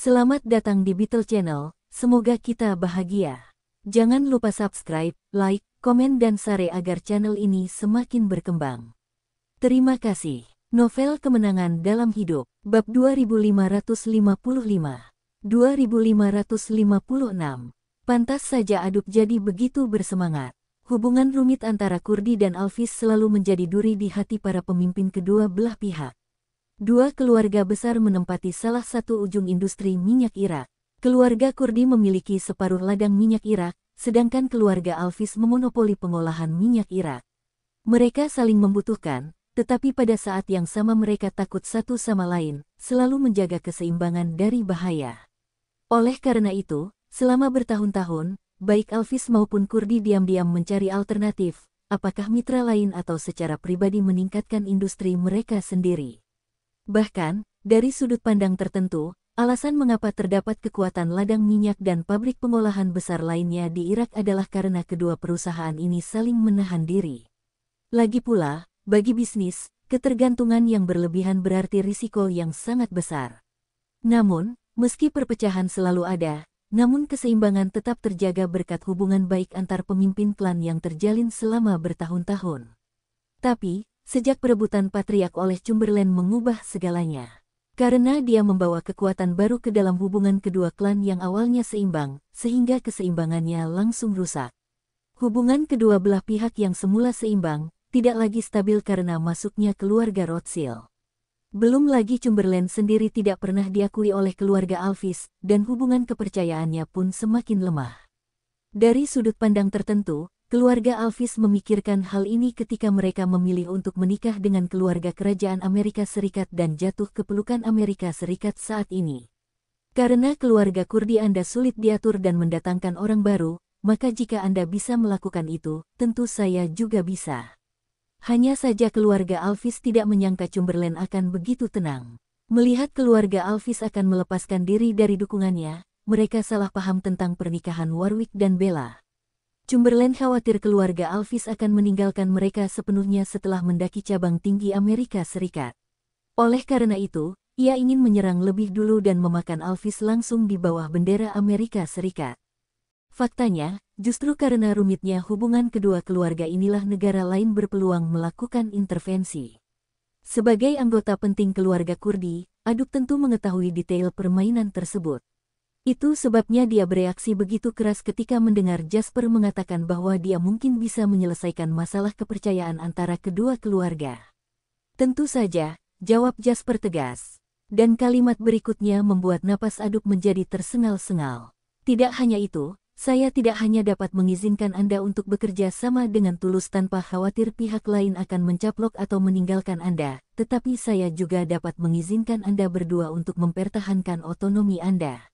Selamat datang di Beetle Channel, semoga kita bahagia. Jangan lupa subscribe, like, komen dan share agar channel ini semakin berkembang. Terima kasih. Novel Kemenangan Dalam Hidup, Bab 2555. 2556. Pantas saja Adup jadi begitu bersemangat. Hubungan rumit antara Kurdi dan Alvis selalu menjadi duri di hati para pemimpin kedua belah pihak. Dua keluarga besar menempati salah satu ujung industri minyak Irak. Keluarga Kurdi memiliki separuh ladang minyak Irak, sedangkan keluarga Alvis memonopoli pengolahan minyak Irak. Mereka saling membutuhkan, tetapi pada saat yang sama mereka takut satu sama lain, selalu menjaga keseimbangan dari bahaya. Oleh karena itu, selama bertahun-tahun, baik Alvis maupun Kurdi diam-diam mencari alternatif, apakah mitra lain atau secara pribadi meningkatkan industri mereka sendiri. Bahkan, dari sudut pandang tertentu, alasan mengapa terdapat kekuatan ladang minyak dan pabrik pengolahan besar lainnya di Irak adalah karena kedua perusahaan ini saling menahan diri. Lagi pula, bagi bisnis, ketergantungan yang berlebihan berarti risiko yang sangat besar. Namun, meski perpecahan selalu ada, namun keseimbangan tetap terjaga berkat hubungan baik antar pemimpin klan yang terjalin selama bertahun-tahun. Tapi, sejak perebutan Patriark oleh Chamberlain mengubah segalanya. Karena dia membawa kekuatan baru ke dalam hubungan kedua klan yang awalnya seimbang, sehingga keseimbangannya langsung rusak. Hubungan kedua belah pihak yang semula seimbang, tidak lagi stabil karena masuknya keluarga Rothschild. Belum lagi Chamberlain sendiri tidak pernah diakui oleh keluarga Alvis, dan hubungan kepercayaannya pun semakin lemah. Dari sudut pandang tertentu, keluarga Alvis memikirkan hal ini ketika mereka memilih untuk menikah dengan keluarga kerajaan Amerika Serikat dan jatuh ke pelukan Amerika Serikat saat ini. Karena keluarga Kurdi Anda sulit diatur dan mendatangkan orang baru, maka jika Anda bisa melakukan itu, tentu saya juga bisa. Hanya saja keluarga Alvis tidak menyangka Chamberlain akan begitu tenang. Melihat keluarga Alvis akan melepaskan diri dari dukungannya, mereka salah paham tentang pernikahan Warwick dan Bella. Chamberlain khawatir keluarga Alvis akan meninggalkan mereka sepenuhnya setelah mendaki cabang tinggi Amerika Serikat. Oleh karena itu, ia ingin menyerang lebih dulu dan memakan Alvis langsung di bawah bendera Amerika Serikat. Faktanya, justru karena rumitnya hubungan kedua keluarga inilah negara lain berpeluang melakukan intervensi. Sebagai anggota penting keluarga Kurdi, Adup tentu mengetahui detail permainan tersebut. Itu sebabnya dia bereaksi begitu keras ketika mendengar Jasper mengatakan bahwa dia mungkin bisa menyelesaikan masalah kepercayaan antara kedua keluarga. Tentu saja, jawab Jasper tegas. Dan kalimat berikutnya membuat napas Adup menjadi tersengal-sengal. Tidak hanya itu, saya tidak hanya dapat mengizinkan Anda untuk bekerja sama dengan tulus tanpa khawatir pihak lain akan mencaplok atau meninggalkan Anda, tetapi saya juga dapat mengizinkan Anda berdua untuk mempertahankan otonomi Anda.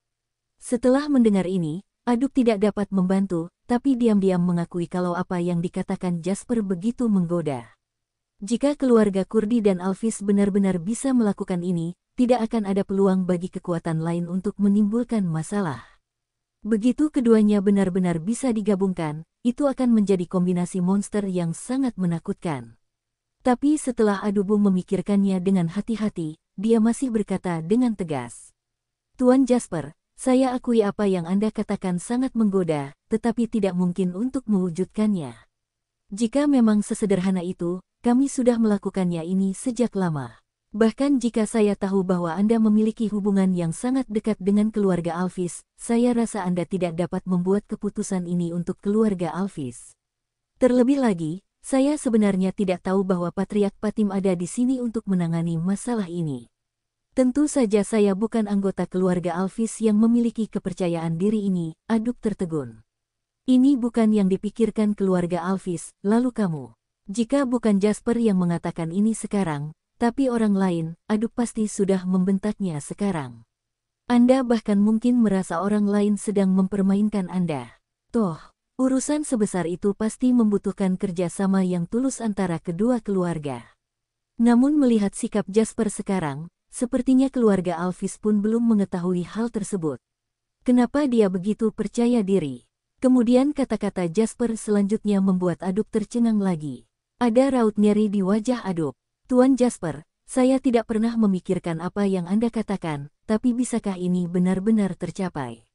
Setelah mendengar ini, Adup tidak dapat membantu, tapi diam-diam mengakui kalau apa yang dikatakan Jasper begitu menggoda. Jika keluarga Kurdi dan Alvis benar-benar bisa melakukan ini, tidak akan ada peluang bagi kekuatan lain untuk menimbulkan masalah. Begitu keduanya benar-benar bisa digabungkan, itu akan menjadi kombinasi monster yang sangat menakutkan. Tapi setelah Adubu memikirkannya dengan hati-hati, dia masih berkata dengan tegas. Tuan Jasper, saya akui apa yang Anda katakan sangat menggoda, tetapi tidak mungkin untuk mewujudkannya. Jika memang sesederhana itu, kami sudah melakukannya ini sejak lama. Bahkan jika saya tahu bahwa Anda memiliki hubungan yang sangat dekat dengan keluarga Alvis, saya rasa Anda tidak dapat membuat keputusan ini untuk keluarga Alvis. Terlebih lagi, saya sebenarnya tidak tahu bahwa Patriark Patim ada di sini untuk menangani masalah ini. Tentu saja saya bukan anggota keluarga Alvis yang memiliki kepercayaan diri ini, Adup tertegun. Ini bukan yang dipikirkan keluarga Alvis, lalu kamu. Jika bukan Jasper yang mengatakan ini sekarang, tapi orang lain, Adup pasti sudah membentaknya sekarang. Anda bahkan mungkin merasa orang lain sedang mempermainkan Anda. Toh, urusan sebesar itu pasti membutuhkan kerjasama yang tulus antara kedua keluarga. Namun melihat sikap Jasper sekarang, sepertinya keluarga Alvis pun belum mengetahui hal tersebut. Kenapa dia begitu percaya diri? Kemudian kata-kata Jasper selanjutnya membuat Adup tercengang lagi. Ada raut nyeri di wajah Adup. Tuan Jasper, saya tidak pernah memikirkan apa yang Anda katakan, tapi bisakah ini benar-benar tercapai?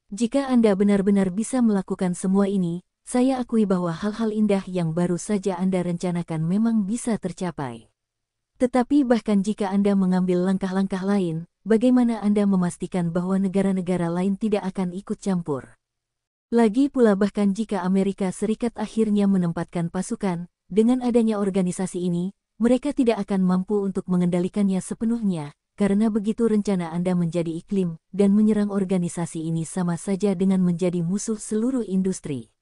Jika Anda benar-benar bisa melakukan semua ini, saya akui bahwa hal-hal indah yang baru saja Anda rencanakan memang bisa tercapai. Tetapi bahkan jika Anda mengambil langkah-langkah lain, bagaimana Anda memastikan bahwa negara-negara lain tidak akan ikut campur? Lagi pula bahkan jika Amerika Serikat akhirnya menempatkan pasukan, dengan adanya organisasi ini, mereka tidak akan mampu untuk mengendalikannya sepenuhnya, karena begitu rencana Anda menjadi iklim, dan menyerang organisasi ini sama saja dengan menjadi musuh seluruh industri.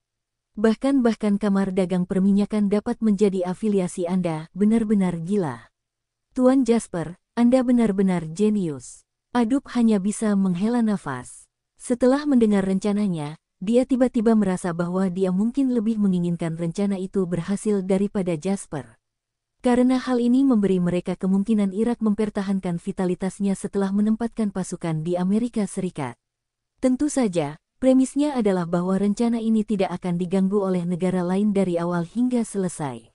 Bahkan Kamar Dagang Perminyakan dapat menjadi afiliasi Anda, benar-benar gila. Tuan Jasper, Anda benar-benar jenius. Adup hanya bisa menghela nafas. Setelah mendengar rencananya, dia tiba-tiba merasa bahwa dia mungkin lebih menginginkan rencana itu berhasil daripada Jasper. Karena hal ini memberi mereka kemungkinan Irak mempertahankan vitalitasnya setelah menempatkan pasukan di Amerika Serikat. Tentu saja, premisnya adalah bahwa rencana ini tidak akan diganggu oleh negara lain dari awal hingga selesai.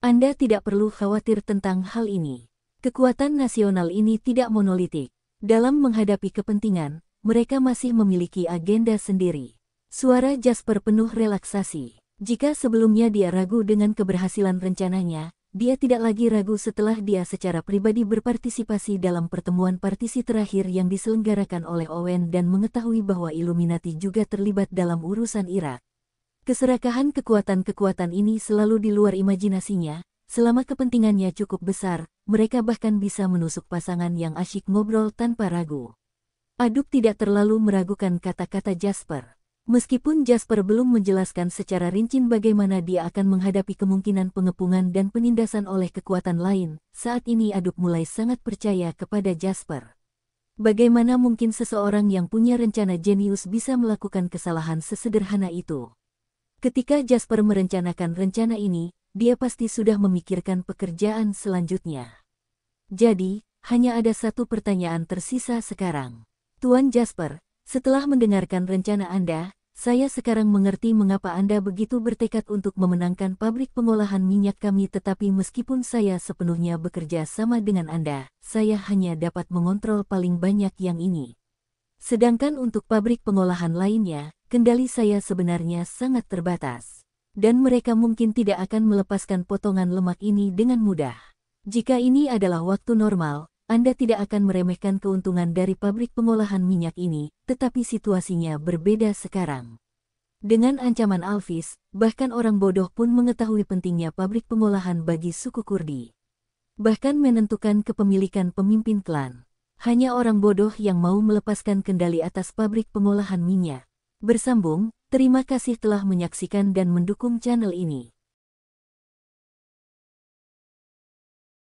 Anda tidak perlu khawatir tentang hal ini. Kekuatan nasional ini tidak monolitik. Dalam menghadapi kepentingan, mereka masih memiliki agenda sendiri. Suara Jasper penuh relaksasi. Jika sebelumnya dia ragu dengan keberhasilan rencananya, dia tidak lagi ragu setelah dia secara pribadi berpartisipasi dalam pertemuan partisi terakhir yang diselenggarakan oleh Owen dan mengetahui bahwa Illuminati juga terlibat dalam urusan Irak. Keserakahan kekuatan-kekuatan ini selalu di luar imajinasinya. Selama kepentingannya cukup besar, mereka bahkan bisa menusuk pasangan yang asyik ngobrol tanpa ragu. Adup tidak terlalu meragukan kata-kata Jasper. Meskipun Jasper belum menjelaskan secara rinci bagaimana dia akan menghadapi kemungkinan pengepungan dan penindasan oleh kekuatan lain, saat ini Adup mulai sangat percaya kepada Jasper. Bagaimana mungkin seseorang yang punya rencana jenius bisa melakukan kesalahan sesederhana itu? Ketika Jasper merencanakan rencana ini, dia pasti sudah memikirkan pekerjaan selanjutnya. Jadi, hanya ada satu pertanyaan tersisa sekarang. Tuan Jasper, setelah mendengarkan rencana Anda, saya sekarang mengerti mengapa Anda begitu bertekad untuk memenangkan pabrik pengolahan minyak kami, tetapi meskipun saya sepenuhnya bekerja sama dengan Anda, saya hanya dapat mengontrol paling banyak yang ini. Sedangkan untuk pabrik pengolahan lainnya, kendali saya sebenarnya sangat terbatas. Dan mereka mungkin tidak akan melepaskan potongan lemak ini dengan mudah. Jika ini adalah waktu normal, Anda tidak akan meremehkan keuntungan dari pabrik pengolahan minyak ini, tetapi situasinya berbeda sekarang. Dengan ancaman Alvis, bahkan orang bodoh pun mengetahui pentingnya pabrik pengolahan bagi suku Kurdi. Bahkan menentukan kepemilikan pemimpin klan. Hanya orang bodoh yang mau melepaskan kendali atas pabrik pengolahan minyak. Bersambung, terima kasih telah menyaksikan dan mendukung channel ini.